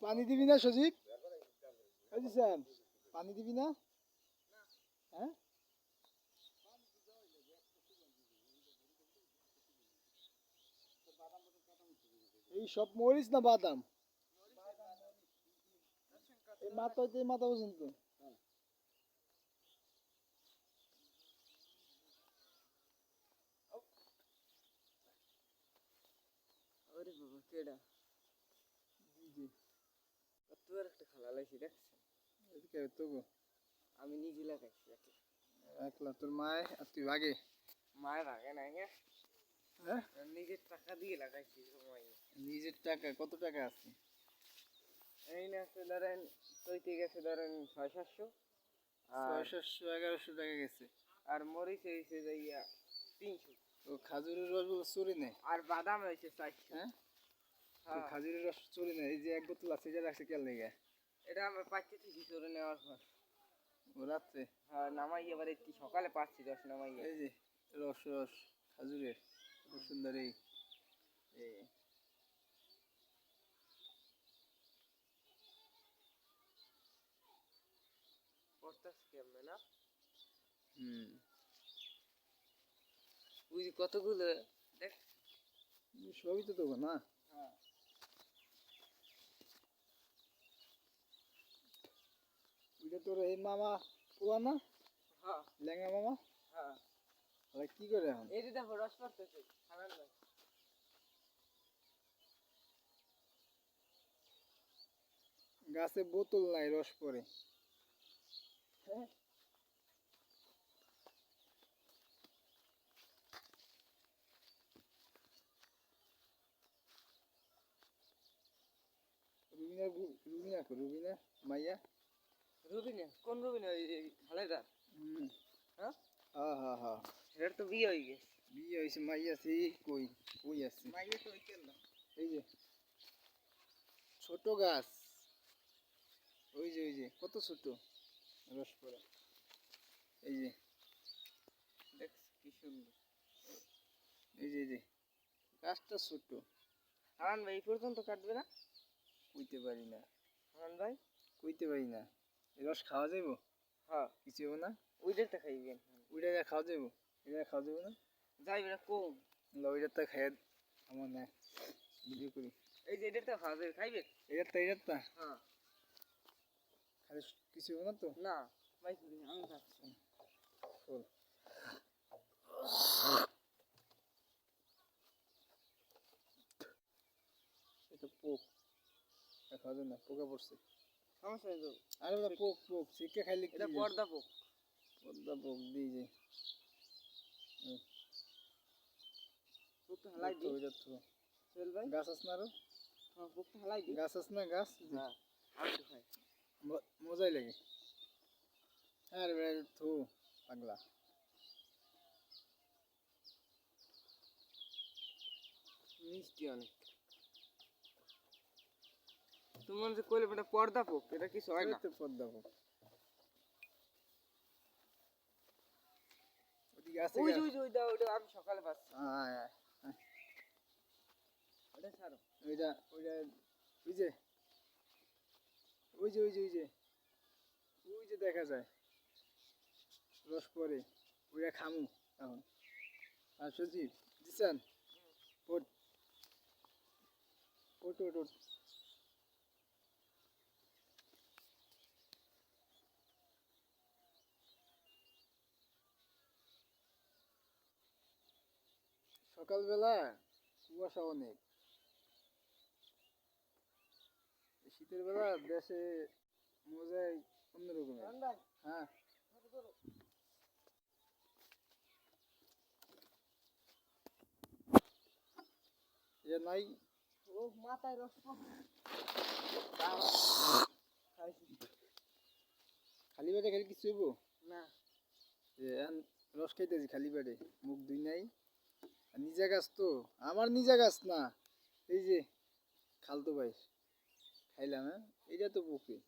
পানি দিবি না সজীব? বুঝছেন পানি দিবি না? হ্যাঁ এই সব মরিচ না বাদাম? এই মাথা হইতে মাথা পর্যন্ত। ওরে বাবা কেডা জি জি তোর একটা খালা লাইছি দেখছেন এদিকে তো গো। আমি নিজে লাগাইছি একলা একলা তোর মায় আর তুই আগে? মায়ের আগে নাই হ্যাঁ নিজের টাকা দিয়ে লাগাইছি সময় নিজের টাকা কত টাকা আছে? এই না আছে ধরেন চৈতে গেছে ধরেন 600-700 আর 600-1100 টাকা গেছে। আর মরিচ হয়েছে যাইয়া 300 ও খাজুরের রস চুরি নেই? আর বাদাম হয়েছে 400। হ্যাঁ হ্যাঁ খাজুরের রস চুরি নেই? এই যে এক বোতল আছে এটা রাখছে কেন লেগে? এটা আমরা পাচ্ছি চোরে নেওয়ার পর ও রাত্রে? হ্যাঁ নামাই এবার একটু সকালে পাচ্ছি 10 নামাই এই যে রস রস খাজুরের খুব সুন্দর এই পড়তাছি কেমনে না হুম ওই যে কতগুলো দেখ সবই তো দেবো না? হ্যাঁ ওইটা তোর এই মামা পোয়া না? হ্যাঁ ল্যাংড়া মামা? হ্যাঁ ওরা কি করে এখন? এই যে দেখো রস পড়তেছে খাবেন ভাই গাছে বোতল নাই রস পরে? হ্যাঁ রুবিনা রুবিনা রুবিনা মাইয়া? রুবিনা কোন রুবিনা এই খালেদা হুম হ্যাঁ হ্যাঁ হ্যাঁ হ্যাঁ এর তো বিয়ে হয়ে গেছে বিয়ে হয়েছে মাইয়া আছে কই কই আছে? মাইয়ে তো ওই কেন এই যে ছোট গাছ ওই যে কত ছোট রস পড়া এই যে দেখ কি সুন্দর এই যে গাছটা ছোট। হারান ভাই এই পর্যন্ত কাটবে না কইতে পারি না হারান ভাই কইতে পারি না। এই রস খাওয়া যাইব? হ্যাঁ কিছু হইব না? ওইটাতে খাইবেন ওইটা খাওয়া যাইব? এটা খাওয়া যাইব না? যাইবে না কম ওইটা খাইয়া আমার না ভিডিও করি। এই যে এটাতে খাওয়া যাবে খাইবে এটা হ্যাঁ খালি কিছু হইব না তো? না ভাই আমি খাচ্ছি চল এটা পোক খাওয়া যায় না পোকা পড়ছে। সমস্যা নেই তো আরে ওটা পোক পোক শিক্ষা খাইলে কি এটা পর্দা পোক পদ্মা পোক দিই যে পোকটা হালাই দি চল ভাই গাছ আছে না আরো? হ্যাঁ পোকটা হালাই দি গাছ আছে না গাছ? হ্যাঁ আমি তো খাই মজাই লাগে। আরে ভাই থু পাগলা মিষ্টি অনেক তোমার যে কইলে এটা পর্দা পোক এটা কিছু হয় না তো পদ্মা পোক ওদিকে আছে ওই যে ওই দাও ওটা আমি সকালে পাচ্ছি আয় আয় ওটা ছাড়ো ওইটা ওই যে ওই যে দেখা যায় রস পরে ওইটা খামু এখন। আর সজীব দিচ্ছেন ওট ওট ওট ওট সকালবেলা কুয়াশা অনেক। শীতের বেলা দেশে মজাই অন্যরকমের। হ্যাঁ এ নাই ও মাথায় রস খালি পেটে খালি কিছু হইব না রস খাইতেছি খালি পেটে মুখ দুই নাই। আর নিজা গাছ তো আমার নিজা গাছ না এই যে খালতো ভাই খাইলাম। হ্যাঁ এটা তো পুকুর